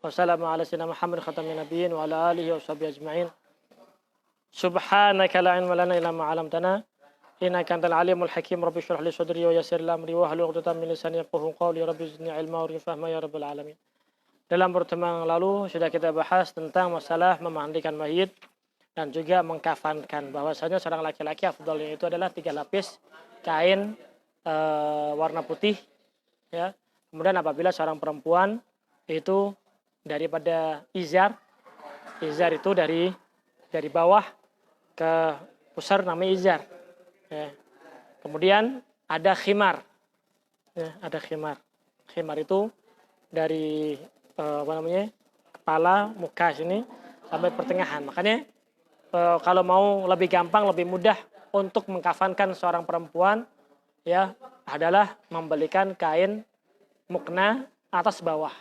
Wassalamu ala sayyidina Muhammad khatamin nabiyyin wa ala alihi wa sahbihi ajma'in. Subhanaka la ilma lana illa ma 'allamtana innaka antal alimul hakim. Rabbi shrah li sadri wa yassir li amri wahlul 'uqdatam min lisani yafqahu qawli. Rabbi zidni ilma warzuqni fahma ya rabbal alamin. Dalam pertemuan yang lalu sudah kita bahas tentang masalah memandikan mayit dan juga mengkafankan, bahwasanya seorang laki-laki afdalnya itu adalah 3 lapis kain warna putih, ya. Kemudian apabila seorang perempuan itu daripada izar itu dari bawah ke pusar namanya izar, ya. Kemudian ada khimar, ya, ada khimar. Khimar itu dari kepala muka sini sampai pertengahan. Makanya kalau mau lebih gampang, lebih mudah untuk mengkafankan seorang perempuan, ya, adalah membelikan kain mukna atas bawah.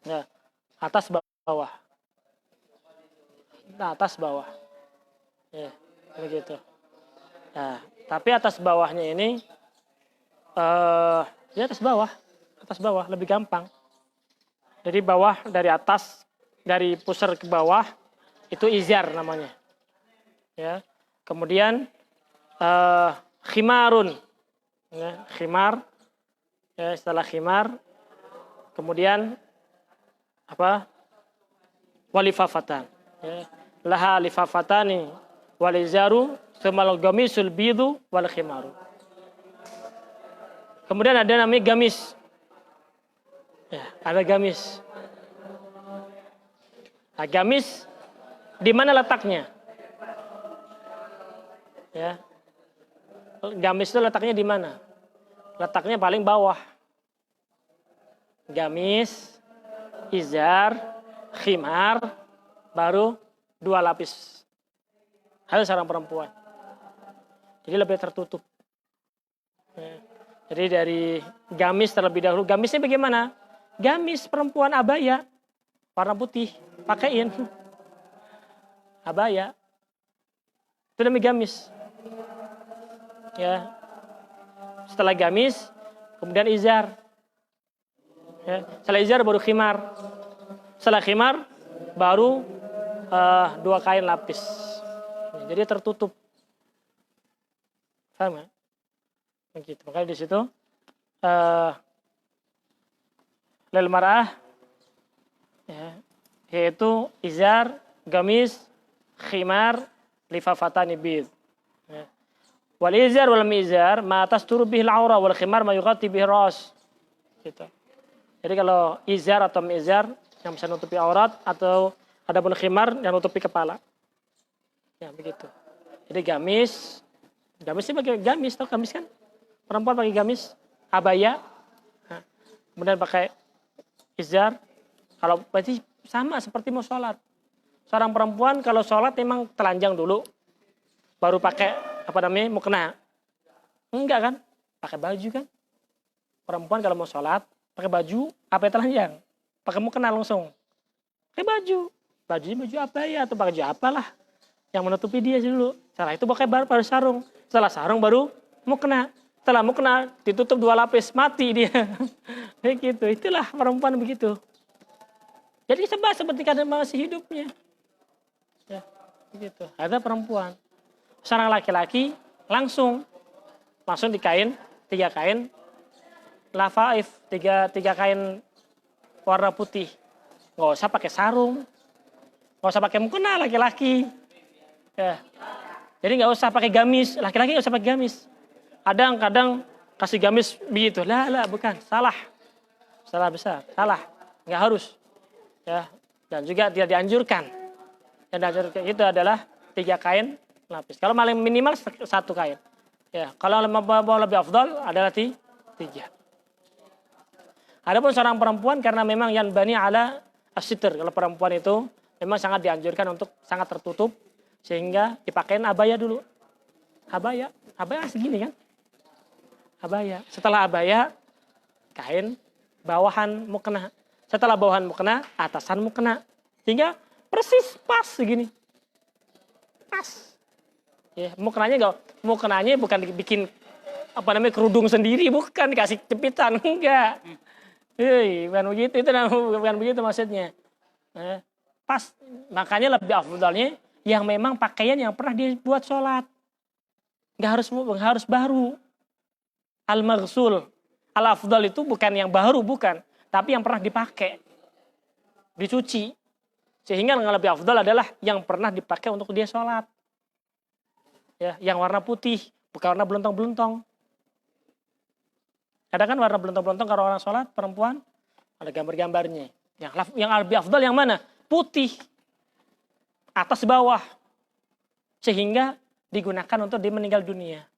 Ya, atas bawah. Nah, atas bawah. Ya, begitu. Nah, tapi atas bawahnya ini ya atas bawah lebih gampang. Jadi bawah dari atas, dari pusar ke bawah itu izar namanya. Ya. Kemudian khimarun. Ya, khimar. Ya, setelah khimar, kemudian apa? Walifafatan. Ya. Laha lifafatani walizaru tsumal gamisul bidu wal khimaru. Kemudian ada namanya gamis. Ya, ada gamis. Nah, gamis di mana letaknya? Ya. Gamis itu letaknya di mana? Letaknya paling bawah. Gamis, izar, khimar, baru 2 lapis. Hal seorang perempuan. Jadi lebih tertutup. Ya. Jadi dari gamis terlebih dahulu. Gamisnya bagaimana? Gamis perempuan abaya, warna putih, pakaiin. Abaya. Itu namanya gamis. Ya. Setelah gamis, kemudian izar. Ya. Setelah izar baru khimar. Setelah khimar baru 2 kain lapis. Ya, jadi tertutup. Paham ya? Begitu. Makanya di situ lil mar'ah, ya, yaitu izar, gamis, khimar, lifafatani bid. Ya. Wal izar wal mizar ma tasturu bihil aura wal khimar ma yughatti bihir ras. Gitu. Jadi kalau izar atau mizar yang bisa nutupi aurat, atau adapun khimar yang nutupi kepala. Ya, begitu. Jadi gamisnya pakai gamis, tau gamis kan? Perempuan pakai gamis, abaya. Nah, kemudian pakai izar. Kalau berarti sama seperti mau sholat. Seorang perempuan kalau sholat memang telanjang dulu, baru pakai mukena. Enggak kan? Pakai baju kan? Perempuan kalau mau sholat pakai baju apa yang telanjang? Pakai mukena langsung. Pakai baju. Bajunya baju abaya atau baju apalah yang menutupi dia dulu. Setelah itu pakai baru sarung. Setelah sarung baru mukena. Setelah mukena ditutup 2 lapis, mati dia. Begitu. Itulah perempuan begitu. Jadi seperti keadaan masih hidupnya. Ya, begitu. Ada perempuan. Seorang laki-laki langsung di kain, 3 kain lafaif, 3 kain warna putih. Nggak usah pakai sarung. Nggak usah pakai mukena laki-laki. Ya. Jadi nggak usah pakai gamis. Laki-laki nggak usah pakai gamis. Kadang kasih gamis begitu. Lah, bukan. Salah besar. Salah. Nggak harus. Ya. Dan juga tidak dianjurkan. Yang dianjurkan itu adalah 3 kain lapis. Kalau paling minimal 1 kain. Ya. Kalau mau lebih afdal adalah 3. Adapun seorang perempuan karena memang yang bani ala as-sitr. Kalau perempuan itu memang sangat dianjurkan untuk sangat tertutup. Sehingga dipakein abaya dulu. Abaya segini kan. Abaya. Setelah abaya, kain bawahan mukena. Setelah bawahan mukena, atasan mukena. Sehingga persis pas segini. Pas. Ya, mukenanya bukan bikin kerudung sendiri, bukan dikasih jepitan, enggak. Bukan begitu, itu bukan begitu maksudnya. Pas, makanya lebih afdalnya yang memang pakaian yang pernah dibuat sholat. Nggak harus baru. Al-maghsul. Al-afdal itu bukan yang baru, bukan. Tapi yang pernah dipakai. Dicuci. Sehingga yang lebih afdal adalah yang pernah dipakai untuk dia sholat. Ya, yang warna putih, bukan warna belontong-belontong. Ada kan warna belontong-belontong kalau orang sholat, perempuan, ada gambar-gambarnya. Yang lebih afdal yang mana? Putih. Atas bawah. Sehingga digunakan untuk dia meninggal dunia.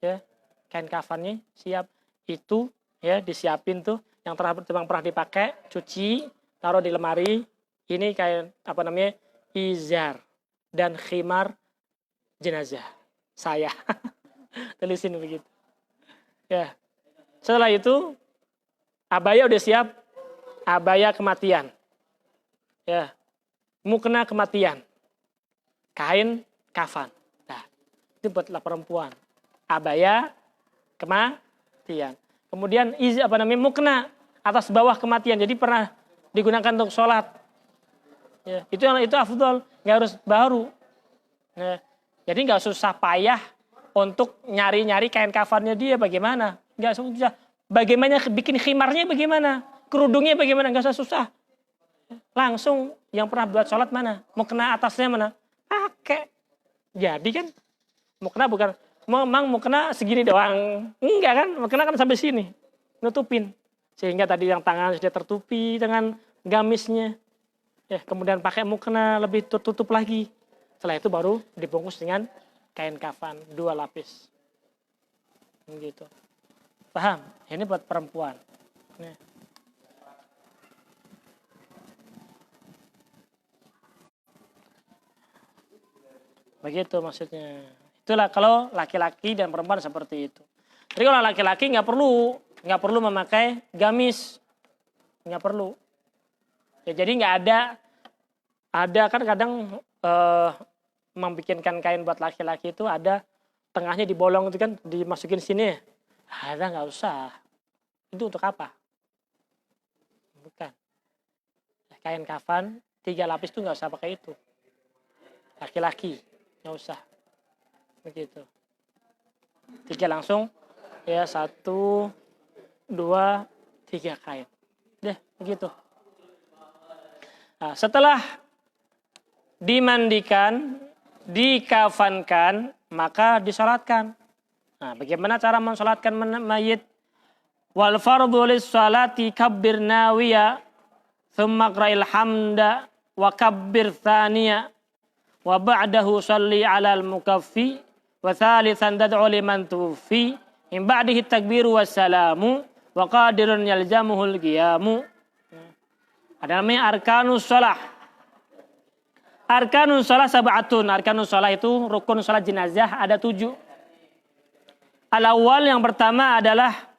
Ya, kain kafannya siap. Itu ya disiapin tuh yang pernah dipakai, cuci, taruh di lemari. Ini kain izar dan khimar jenazah saya. Tulisin begitu. Ya. Setelah itu abaya udah siap, abaya kematian. Ya. Mukena kematian. Kain kafan. Nah, itu buatlah perempuan. Abaya kematian. Kemudian mukena atas bawah kematian. Jadi pernah digunakan untuk sholat. Ya, itu afdal, nggak harus baru. Ya, jadi nggak susah payah untuk nyari-nyari kain kafannya dia bagaimana. Nggak susah. Bagaimana bikin khimarnya bagaimana. Kerudungnya bagaimana, nggak usah susah. Langsung yang pernah buat sholat mana. Mau kena atasnya mana. Pakai. Jadi kan. Mau kena bukan. Memang mau kena segini doang. Enggak kan. Mau kena kan sampai sini. Nutupin. Sehingga tadi yang tangan sudah tertutupi dengan gamisnya. Ya, kemudian pakai mukena lebih tertutup lagi. Setelah itu baru dibungkus dengan kain kafan 2 lapis. Gitu. Paham? Ini buat perempuan. Nih. Begitu maksudnya. Itulah kalau laki-laki dan perempuan seperti itu. Jadi kalau laki-laki nggak perlu memakai gamis, nggak perlu. Ya, jadi nggak ada kan kadang membikinkan kain buat laki-laki itu ada tengahnya dibolong itu kan dimasukin sini. Ada nggak usah. Itu untuk apa? Bukan. Kain kafan 3 lapis itu nggak usah pakai itu. Laki-laki nggak usah. Begitu. 3 langsung ya 1, 2, 3 kain. Deh begitu. Nah, setelah dimandikan, dikafankan, maka disalatkan. Nah, bagaimana cara mensalatkan mayit? Wal fardhu lis-salati kabbir nawiya, thumma qra'il hamda wa kabbir thaniya, wa ba'dahu shalli 'alal mukaffi, wa thalithan tad'u liman tuwfi, min ba'dihi takbiru wassalamu, wa qadirun yalzamuhul qiyamu. Ada namanya arkanus shalah. Arkanus shalah sab'atun. Arkanus shalah itu rukun salat jenazah ada 7. Al-awwal yang pertama adalah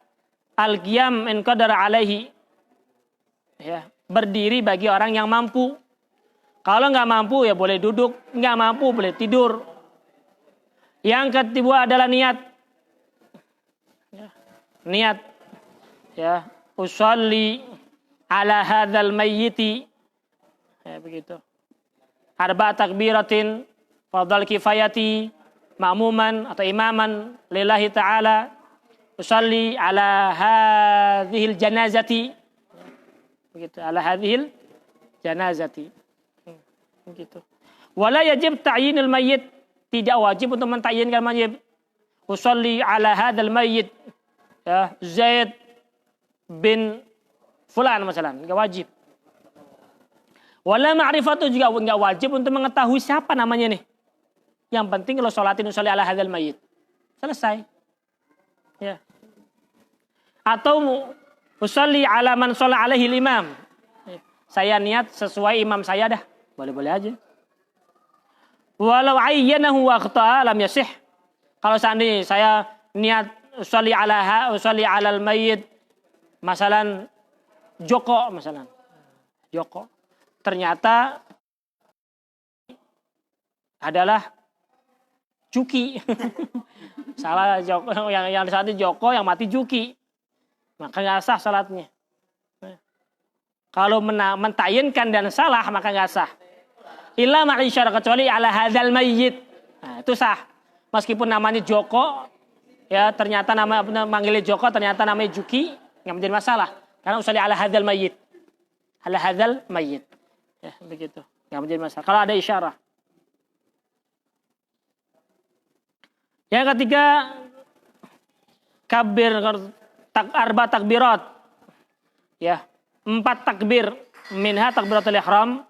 al-qiyam in qadara alaihi. Ya, berdiri bagi orang yang mampu. Kalau nggak mampu ya boleh duduk, nggak mampu boleh tidur. Yang kedua adalah niat. Ya, niat. Ya, usolli ala hadzal mayyiti. Ya begitu. Arba takbiratin fardal kifayati ma'muman atau imaman lillahi ta'ala usalli ala hadhil janazati. Begitu, ala hadhil janazati. Begitu. Wala yajib ta'yinul mayyit, tidak wajib untuk menta'yinkan mayit. Usalli ala hadzal mayyit ya Zaid bin fulan misalnya, enggak wajib. Wala ma'rifatu juga enggak wajib untuk mengetahui siapa namanya nih. Yang penting kalau sholatin usolli ala hadzal mayyit. Selesai. Ya. Atau usolli ala man shalla alaihi imam. Saya niat sesuai imam saya dah. Boleh-boleh aja. Walau ayyanahu wa akhta'a lam yasih. Kalau seandainya saya niat usolli alal mayyit masalan Joko misalnya. Joko. Ternyata adalah Juki. Salah Joko, yang saat itu Joko, yang mati Juki. maka nggak sah salatnya. Kalau mentayinkan dan salah maka nggak sah. Illa ma'isyara, kecuali ala hadzal mayyit. Nah, itu sah. Meskipun namanya Joko, ya ternyata nama manggilnya Joko, ternyata namanya Juki, nggak menjadi masalah. Karena usalli ala hadzal mayyit. Ala hadzal mayyit. Ya, begitu. Nggak menjadi masalah. Kalau ada isyarah. Yang ketiga, kabir arba takbirat. Ya, 4 takbir. Minha takbiratul ihram.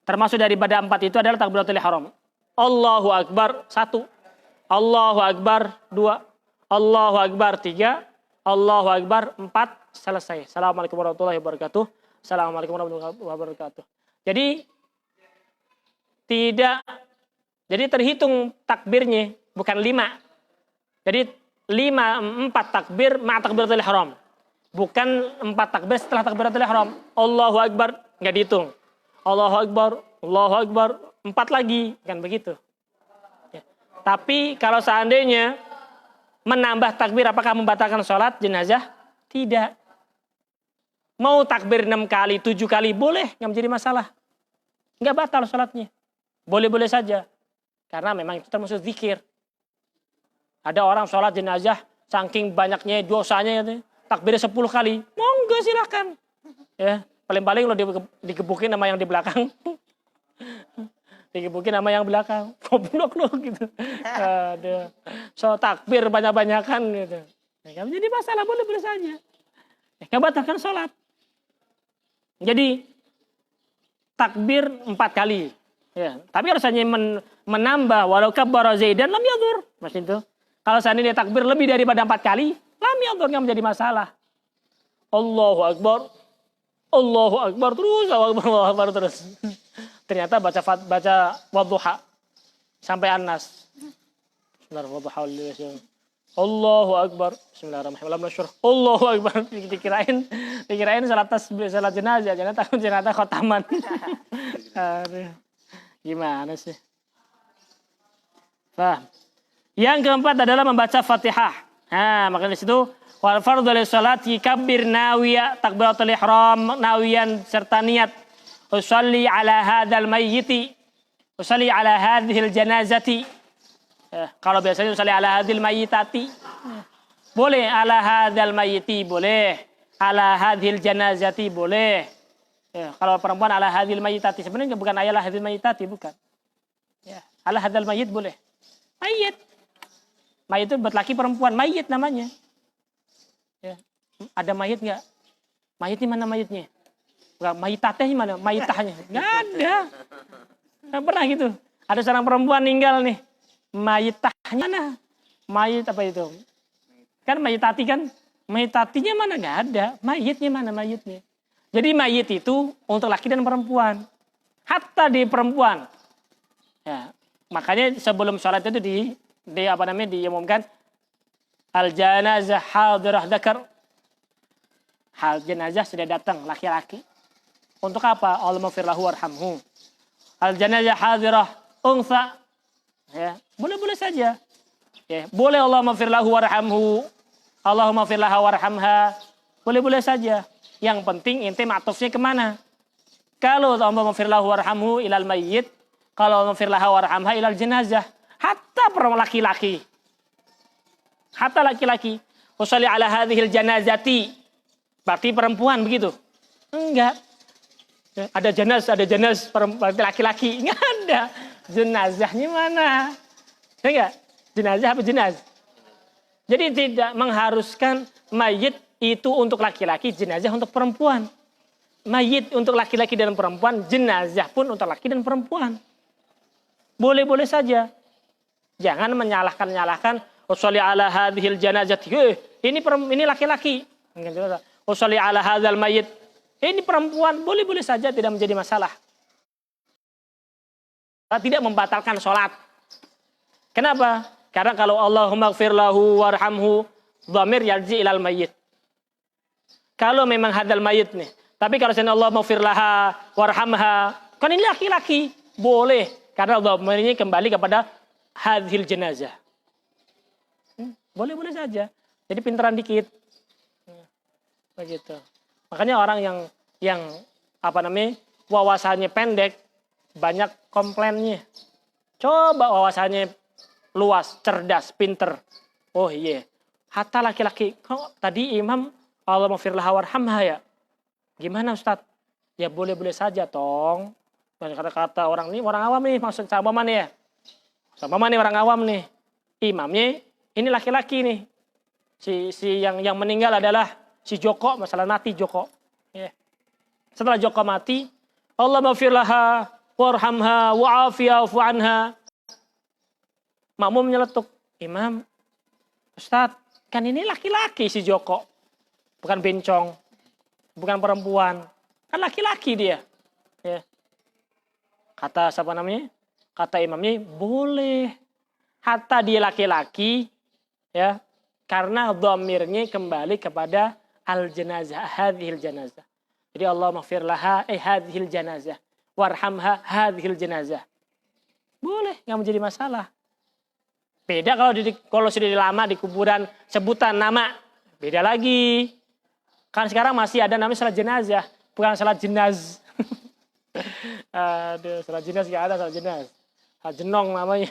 Termasuk daripada 4 itu adalah takbiratul ihram. Allahu Akbar 1. Allahu Akbar 2. Allahu Akbar 3. Allahu Akbar 4. Selesai. Assalamualaikum warahmatullahi wabarakatuh. Assalamualaikum warahmatullahi wabarakatuh. Jadi terhitung takbirnya bukan 5. Jadi 4 takbir ma takbiratul ihram. Bukan 4 takbir setelah takbiratul ihram. Allahu Akbar enggak dihitung. Allahu Akbar 4 lagi, kan begitu. Ya. Tapi kalau seandainya menambah takbir apakah membatalkan sholat jenazah? Tidak. Mau takbir 6 kali, 7 kali boleh, nggak menjadi masalah. Nggak batal sholatnya. Boleh-boleh saja. Karena memang itu termasuk zikir. Ada orang sholat jenazah, saking banyaknya dosanya, takbirnya 10 kali. Monggo silakan. Ya, paling-paling lo digebukin sama yang di belakang. Digebukin sama yang belakang. Goblok lo gitu. Ada. So takbir banyak-banyakan gitu. Ya, jadi masalah boleh-boleh saja. Ya, nggak batalkan sholat. Jadi takbir 4 kali. Ya, tapi kalau seandainya menambah walau kabbara zaidan lam yadur. Mas itu. Kalau seandainya takbir lebih daripada 4 kali, lam yadur, nggak menjadi masalah. Allahu Akbar. Allahu Akbar terus, Allahu Akbar terus. Ternyata baca wadduha sampai An-Nas. Bismillahirrahmanirrahim. Allahu Akbar. Bismillahirrahmanirrahim. Allahu Akbar. Dikirain salat jenazah, jangan takut jenazah khotaman. Gimana sih? Nah, yang keempat adalah membaca Fatihah. Nah, maka di situ wal fardhu lis salati kabbir nawiya takbiratul ihram nawiyan serta niat usalli ala hadzal mayyiti usalli ala hadhil janazati. Kalau biasanya usalli ala hadhil mayyitati. Boleh ala hadzal mayyiti boleh, ala hadhil janazati boleh. Ya, kalau perempuan ala hadhil mayyitati sebenarnya bukan ayalah hadhil mayyitati bukan. Ya, ala hadzal mayyit boleh. Mayyit. Mayit itu buat laki perempuan, mayit namanya. Ya. Ada mayit nggak? Mayitnya mana mayitnya? Mayitatnya mana? Mayitahnya? Nggak ada. Nggak pernah gitu. Ada seorang perempuan meninggal nih. Mayitahnya mana? Mayit apa itu? Kan mayitati kan? Mayitatinya mana? Nggak ada. Mayitnya mana mayitnya? Jadi mayit itu untuk laki dan perempuan. Hatta di perempuan. Ya. Makanya sebelum sholat itu diumumkan al janazah hadirah dzakar. Hal jenazah sudah datang laki-laki. Untuk apa? Allahumma fir lahu warhamhu. Al janazah hadirah unsa. Ya, boleh-boleh saja. Ya, boleh Allahumma fir lahu warhamhu. Allahumma fir laha warhamha. Boleh-boleh saja. Yang penting inti ma'tufnya kemana? Kalau Allahumma fir lahu warhamhu ilal mayyit, kalau Allahumma fir laha warhamha ilal jenazah. Hatta laki-laki. Hatta laki-laki. Usalli ala hadhil janazati. Berarti perempuan begitu? Enggak. Ada jenaz perempuan laki-laki. Enggak ada. Jenazahnya mana? Enggak. Jenazah apa jenaz? Jadi tidak mengharuskan mayit itu untuk laki-laki, jenazah untuk perempuan. Mayit untuk laki-laki dan perempuan, jenazah pun untuk laki dan perempuan. Boleh-boleh saja. Jangan menyalahkan usolli ala hadhil janazati. Ini laki-laki. Usolli ala hadzal mayyit. Ini perempuan. Boleh-boleh saja, tidak menjadi masalah. Tidak membatalkan sholat. Kenapa? Karena kalau Allahumma ighfir lahu warhamhu, dhamir yarji ilal mayyit. Kalau memang hadzal mayyit nih. Tapi kalau misalnya Allahumma ighfir laha warhamha, kan ini laki-laki. Boleh. Karena dhamir ini kembali kepada hadhil jenazah. Boleh-boleh saja. Jadi pinteran dikit. Begitu. Makanya orang yang wawasannya pendek banyak komplainnya. Coba wawasannya luas, cerdas, pinter. Oh iya. Hatta laki-laki, kok tadi imam Allah maghfirlaha warhamha ya? Gimana Ustaz? Ya boleh-boleh saja tong. Kata-kata orang ini orang awam nih, maksud sama nih ya. Sama nih orang awam nih. Imamnya ini laki-laki nih. Si yang meninggal adalah si Joko, masalah mati Joko. Ya. Setelah Joko mati, Allah maghfirlaha warhamha wa'afiya wa'fu anha. Makmum nyeletuk, imam, Ustadz, kan ini laki-laki si Joko. Bukan bencong, bukan perempuan. Kan laki-laki dia. Ya. Kata siapa namanya? Kata imamnya, boleh. Hatta dia laki-laki, ya, karena dhamirnya kembali kepada al-janazah, hadhil janazah. Jadi Allah maghfir laha hadhil janazah, warhamha hadhil janazah. Boleh, nggak menjadi masalah. Beda kalau sudah lama di kuburan sebutan nama, beda lagi. Kan sekarang masih ada namanya salat jenazah, bukan salat jenaz. Aduh, salat jenaz nggak ada, salat jenaz. Salat jenong namanya.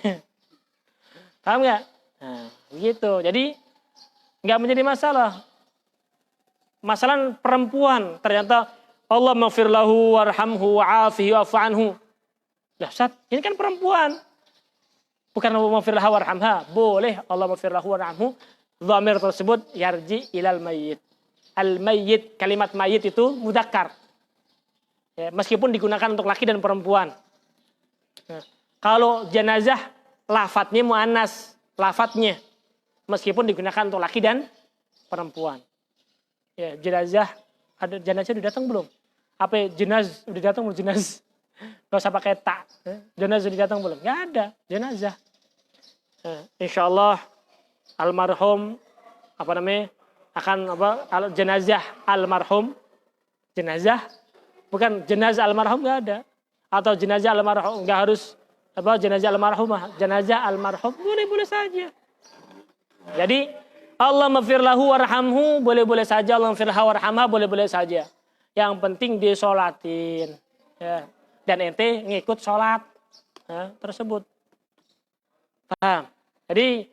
Paham nggak? Nah, begitu. Jadi nggak menjadi masalah. Masalah perempuan ternyata Allah maghfir lahu warhamhu wa'afihi wa'fu anhu. Lah Ustaz, ini kan perempuan. Bukan Allah maghfir lahu warhamha. Boleh Allah maghfir lahu warhamhu. Dhamir tersebut yarji ilal mayyit. Al-mayyit, kalimat mayyit itu mudzakkar. Ya, meskipun digunakan untuk laki dan perempuan. Nah, kalau jenazah lafadznya muannas, lafadznya meskipun digunakan untuk laki dan perempuan. Ya, jenazah, ada jenazah udah datang belum? Apa jenaz udah datang belum jenaz? Gak usah pakai tak. Jenazah udah datang belum? Gak ada jenazah. Insyaallah almarhum jenazah almarhum, jenazah bukan jenazah almarhum gak ada, atau jenazah almarhum gak harus jenazah almarhumah, jenazah almarhum boleh-boleh saja. Jadi Allah maghfir lahu warhamhu boleh-boleh saja, Allah maghfir lahu warhamha boleh-boleh saja. Yang penting disolatin, ya. Dan ente ngikut sholat tersebut. Paham? Jadi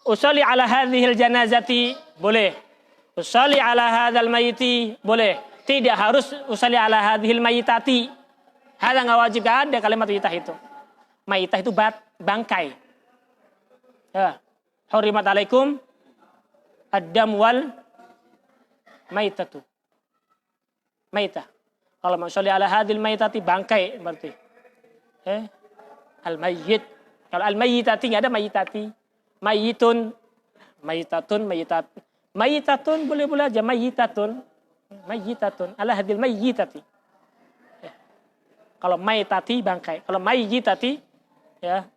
usolli ala hadhil janazati boleh. Usolli ala hadzal mayyiti boleh. Tidak harus usolli ala hadhil mayyitati. Hal enggak wajib, gak ada kalimat mayyitah itu. Mayyitah itu bangkai. Ya. Hurimat alaikum ad-dam wal maitatu. Maitah. Kalau usolli ala hadhil mayyitati bangkai berarti. Al-mayyit. Kalau al-mayyitati enggak ada mayyitati. Mayyitun, mayyitatun, mayyitat. Mayyitatun boleh-boleh aja mayyitatun. Mayyitatun ala hadil mayyitati. Ya. Kalau mayyitati bangkai. Kalau mayyitati ya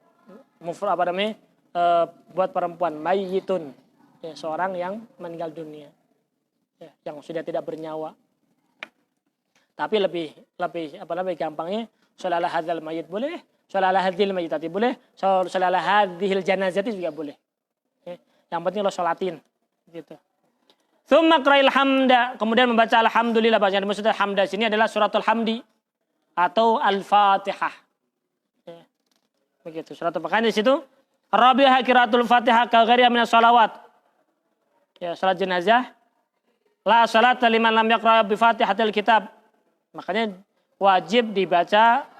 buat perempuan mayyitun. Ya, seorang yang meninggal dunia. Ya, yang sudah tidak bernyawa. Tapi lebih gampangnya sholli ala hadzal mayyit boleh. Sholli ala hadhil mayyitati boleh, sholli ala hadhil janazati juga boleh. Ya, yang penting lo sholatin gitu. Tsumma qra'il hamda, kemudian membaca alhamdulillah. Bacaan maksud hamda sini adalah suratul hamdi atau al-Fatihah. Ya, begitu. Suratul Fatihah di situ rabi'ah qiraatul Fatihah ka ghairiha minas shalawat. Ya, salat jenazah la salata liman lam yaqra bi Fatihatil kitab. Makanya wajib dibaca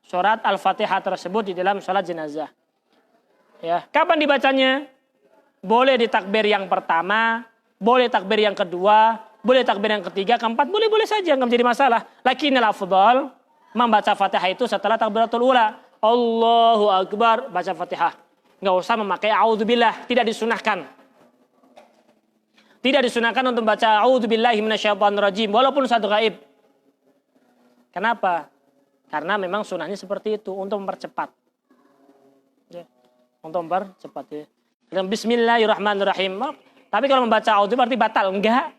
surat Al-Fatihah tersebut di dalam sholat jenazah. Ya, kapan dibacanya? Boleh di takbir yang pertama, boleh takbir yang kedua, boleh takbir yang ketiga, keempat, boleh-boleh saja, nggak menjadi masalah. Lakinnal afdal membaca Fatihah itu setelah takbiratul ula. Allahu Akbar, baca Fatihah. Nggak usah memakai a'udzubillah, tidak disunahkan. Tidak disunahkan untuk membaca a'udzubillahi minasyaitonirrajim walaupun satu gaib. Kenapa? Karena memang sunahnya seperti itu untuk mempercepat. Ya, untuk mempercepat ya. Dan bismillahirrahmanirrahim. Tapi kalau membaca a'udzu berarti batal? Enggak.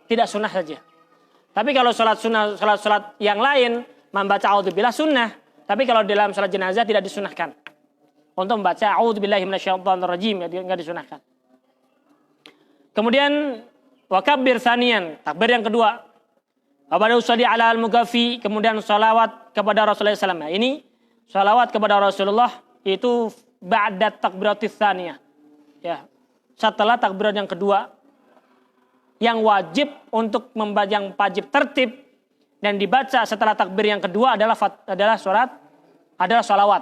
Tidak sunnah saja. Tapi kalau salat yang lain membaca a'udzubillah sunnah. Tapi kalau dalam salat jenazah tidak disunahkan. Untuk membaca a'udzubillahi minasyaitonirrajim ya, enggak disunahkan. Kemudian wa kabbir tsaniyan, takbir yang kedua. Wa ba'da sholli ala al-mughaffi, kemudian salawat kepada Rasulullah SAW. Nah, ini salawat kepada Rasulullah itu ba'da takbiratis tsaniyah. Ya. Setelah takbiran yang kedua, yang wajib untuk membaca, yang wajib tertib dan dibaca setelah takbir yang kedua adalah salawat.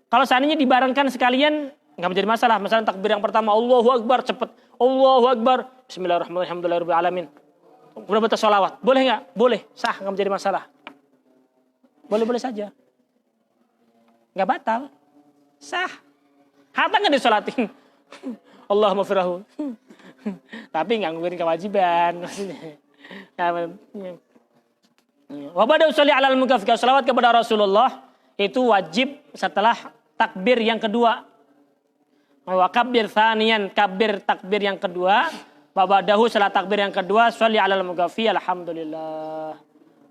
Kalau seandainya dibarengkan sekalian nggak menjadi masalah. Misalnya takbir yang pertama Allahu Akbar cepat, Allahu Akbar, Bismillahirrahmanirrahim, alhamdulillahirabbil alamin. Udah baca salawat, boleh nggak? Boleh, sah, nggak menjadi masalah. Boleh-boleh saja, nggak batal, sah. Hatta nggak disolatin, Allahumma firrahu. Tapi nggak nggurin kewajiban maksudnya. Wa ba'da sholli alal mughaffi, salawat kepada Rasulullah itu wajib setelah takbir yang kedua. Wa kabbir tsaniyan, kabir takbir yang kedua. Wa ba'dahu, setelah takbir yang kedua, sholli alal mughaffi, alhamdulillah.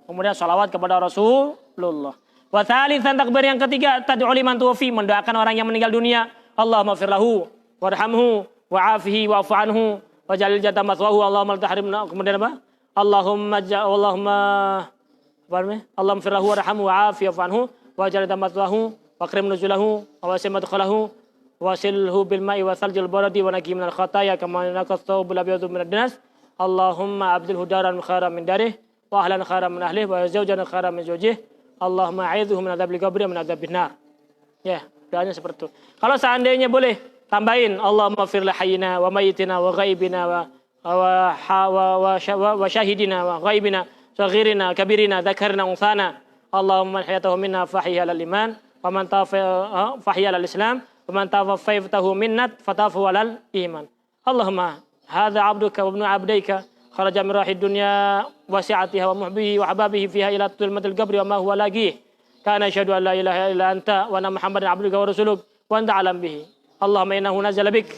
Kemudian salawat kepada Rasulullah. Wa tsalitsan, takbir yang ketiga, tad'u liman tuwaffi, mendoakan orang yang meninggal dunia. Allahumma fir lahu warhamhu wa'afihi wa'fu anhu waj'al jannata mathwahu, Allahumma la tahrimna. Kemudian apa? Allahumma fir lahu warhamhu wa'afihi wa'fu anhu waj'al jannata mathwahu wa akrim nuzulahu wa wasi' madkhalahu wasilhu bil ma'i wa saljil baradi wa naqi minal khataya kama yanqa thawbul abyadu minad danas. Allahumma abdilhu daran khairan min darih wa ahlan khairan min ahlihi wa zawjan khairan min zawjihi. Allahumma a'idzuhu min adzabil qabri wa min adzabin nar. Ya, doanya seperti itu. Kalau seandainya boleh tambahin Allahumma fir li hayyina wa mayyitina wa ghaibina wa syahidina wa ghaibina saghirina kabirina dzakarina unsana. Allahumma hayatahu minna fahiyya lil iman wa man fahiyya lil islam wa man tawaffaytahu minnat fatafu alal iman. Allahumma hadza 'abduka wa ibnu 'abdika kharaja min rahid dunya wasi'atiha wa muhbihi wa hababihi fiha ila tulmatil qabri wa ma huwa laqih kana asyhadu an la ilaha illa anta wa anna muhammadan 'abduka wa rasuluk wa anta 'alam bihi. Allahumma innahu nazala bik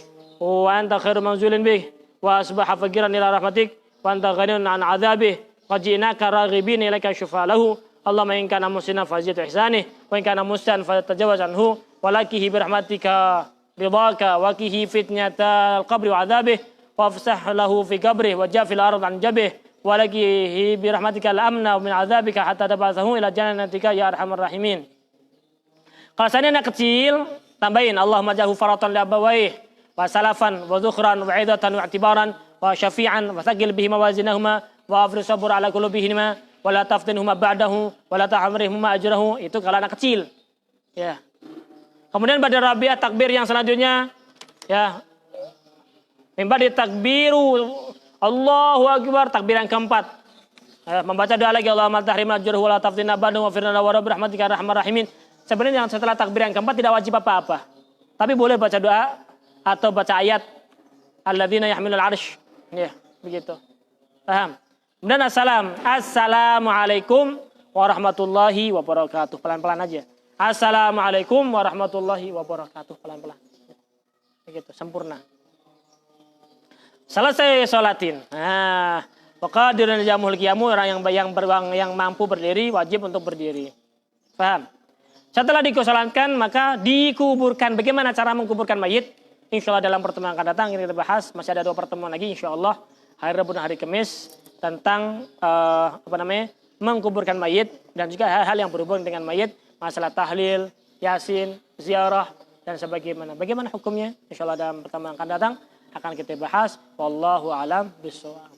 wa anta khairu manzulin bih wa asbaha faqiran ila rahmatik wa anta ghaniyun 'an 'adzabih wa ji'naka raghibin ilaika syufalahu. Allahumma in kana musliman fazid ihsanih wa in kana mustan fatajawaz anhu wa lakihi bi rahmatika ridaka wa kihi fitnatal qabri wa 'adzabih wa afsah lahu fi qabri wa jafil ard an jabih wa lakihi bi rahmatika al amna min 'adzabika hatta tabathahu ila jannatika ya arhamar rahimin. Kalau seandainya anak kecil, tambahin Allahumma jahu faratan li abawayh wa salafan wa dhukhran wa 'idatan wa i'tibaran wa syafi'an wa thaqil bihi mawazinahuma wa afri sabr ala qulubihima wa la taftinhuma ba'dahu wa la ta'amrihuma ajrahu. Itu kalau anak kecil. Ya. Kemudian pada rabi'ah takbir yang selanjutnya, ya. Mimba di takbiru Allahu Akbar, takbir yang keempat. Ya, membaca doa lagi Allahumma tahrimna ajrahu wa la taftinna ba'dahu wa firna wa rabb rahmatika arhamar rahimin. Sebenarnya setelah takbir yang keempat tidak wajib apa-apa. Tapi boleh baca doa atau baca ayat alladzina yahmilul 'arsy. Ya, begitu. Paham? Kemudian Assalamualaikum warahmatullahi wabarakatuh. Pelan-pelan aja. Assalamualaikum warahmatullahi wabarakatuh. Pelan-pelan. Begitu, sempurna. Selesai sholatin. Nah, waqadirun jamul qiyamu, orang yang mampu berdiri wajib untuk berdiri. Paham? Setelah dikosolatkan maka dikuburkan. Bagaimana cara mengkuburkan mayit? Insyaallah dalam pertemuan akan datang ini kita bahas. Masih ada 2 pertemuan lagi insyaallah. Hari Rabu dan hari Kamis tentang mengkuburkan mayit dan juga hal-hal yang berhubungan dengan mayit, masalah tahlil, yasin, ziarah dan sebagaimana. Bagaimana hukumnya? Insyaallah dalam pertemuan akan datang akan kita bahas. Wallahu a'lam bishawab.